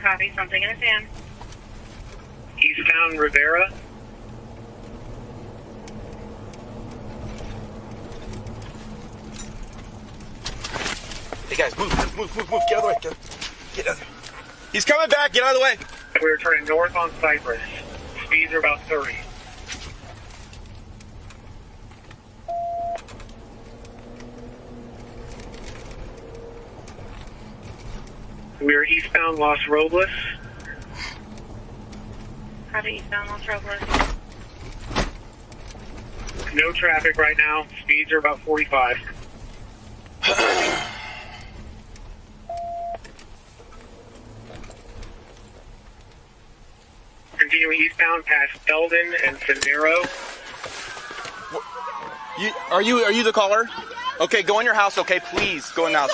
Copy, something in his hand. Eastbound Rivera. Hey guys, move, get out of the way, get out of the way. He's coming back, get out of the way. We're turning north on Cypress. Speeds are about 30. We're eastbound Los Robles. Copy, eastbound Los Robles. No traffic right now. Speeds are about 45. Continuing eastbound past Eldon and Sendero. Are you the caller? Okay, go in your house, okay? Please, go in the house.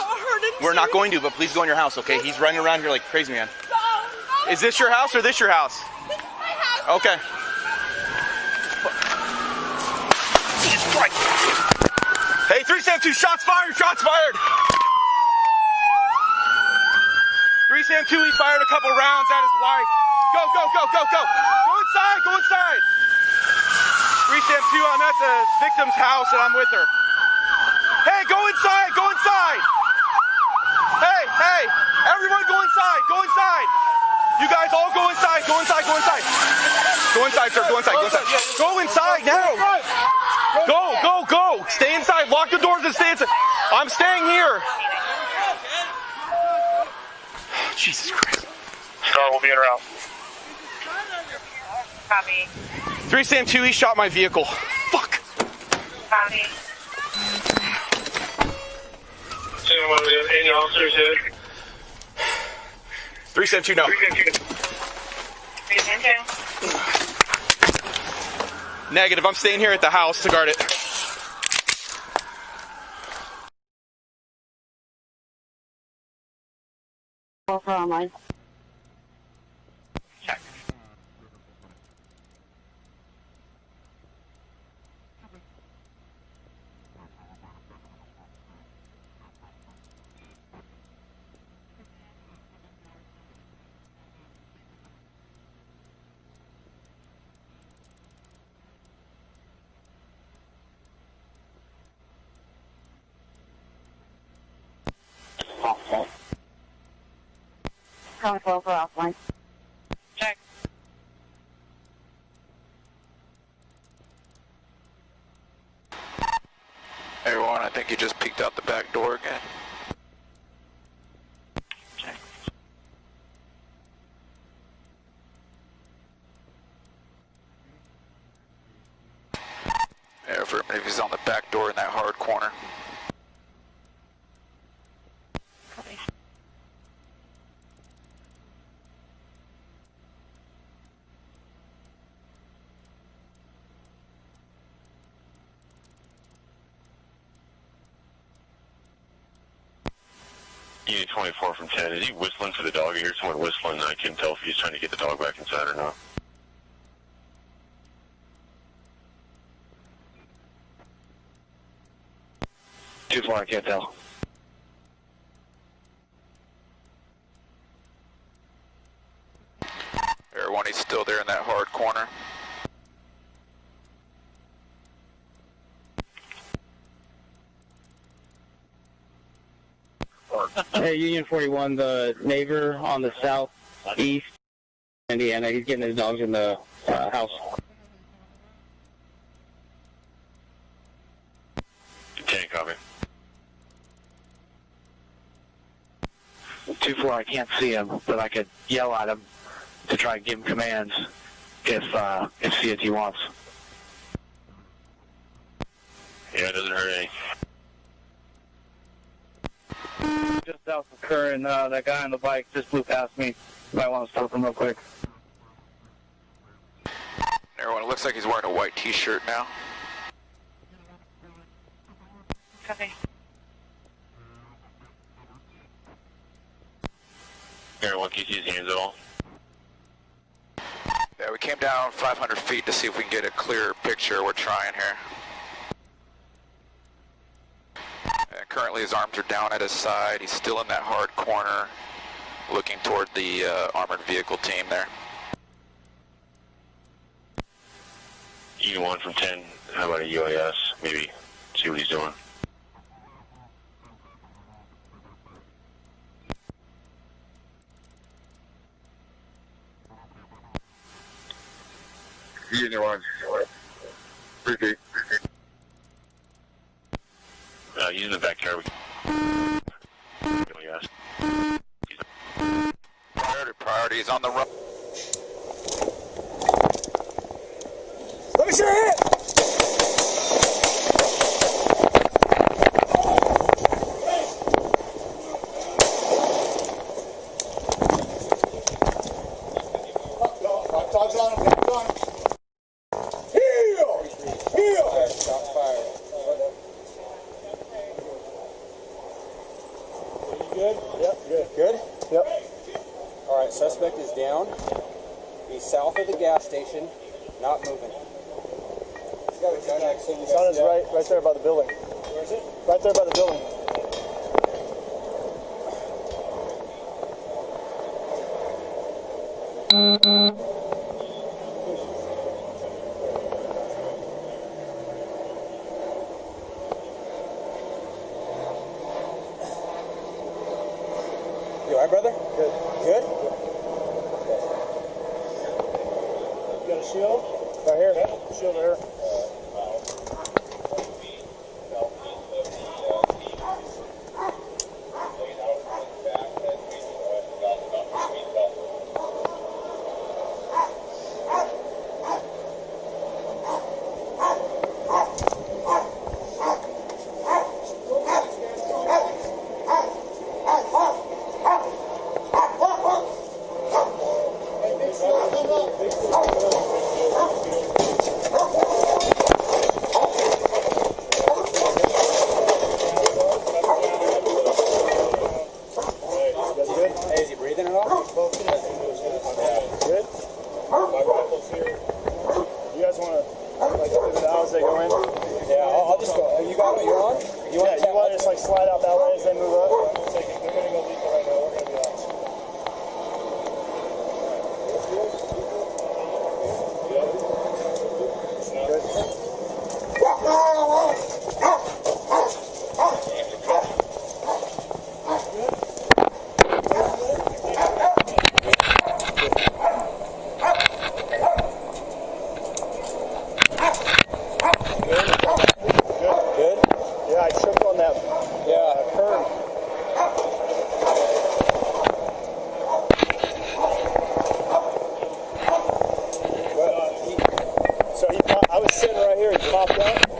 We're not going to, but please go in your house, okay? He's running around here like a crazy man. Is this your house or this your house? This is my house. Okay. Jesus Christ. Hey, 372, shots fired, shots fired. 372, he fired a couple rounds at his wife. Go. Go inside, go inside. 372, I'm at the victim's house and I'm with her. Hey, go inside, go inside. Hey, everyone go inside, go inside. You guys all go inside, go inside. Go inside, sir, go inside. Go inside now. Go. Stay inside, lock the doors and stay inside. I'm staying here. Jesus Christ. Car will be in route. Copy. 372, he shot my vehicle. Fuck. Copy. Any officers hit? 372, no. 372. Negative, I'm staying here at the house to guard it. Offer online. Check. Calling 12 for offline. Check. Everyone, I think you just peeked out the back door again. Check. Yeah, affirmative, he's on the back door in that hard corner. Copy. Unit 24 from 10. Is he whistling for the dog? I hear someone whistling. I can't tell if he's trying to get the dog back inside or not. Too far, I can't tell. Everyone, he's still there in that hard corner. Hey, Union 41, the neighbor on the southeast Indiana, he's getting his dogs in the house. 10, copy. 2-4, I can't see him, but I could yell at him to try and give him commands if COT wants. Yeah, it doesn't hurt any. Just south of Curran, that guy on the bike just flew past me. You might want to stop him real quick. Everyone, it looks like he's wearing a white t-shirt now. Copy. Everyone, can you see his hands at all? Yeah, we came down 500 feet to see if we can get a clearer picture. We're trying here. Currently his arms are down at his side. He's still in that hard corner. looking toward the armored vehicle team there. E1 from 10, how about a UAS? Maybe see what he's doing. E1. Repeat. He's in the backyard. UAS. Priority is on the run. Let me see your hand! Suspect is down. He's south of the gas station, not moving. He's got a gun action. He's on his right there by the building. Where is it? Right there by the building. You alright, brother? Good. Good? You got a shield? Right here. Yeah. Shield right here. Slide out that way as they move up. They're going to go lethal right now. We're going to be out. Good? Yeah, I tripped on that. Curve. So I was sitting right here, he popped up.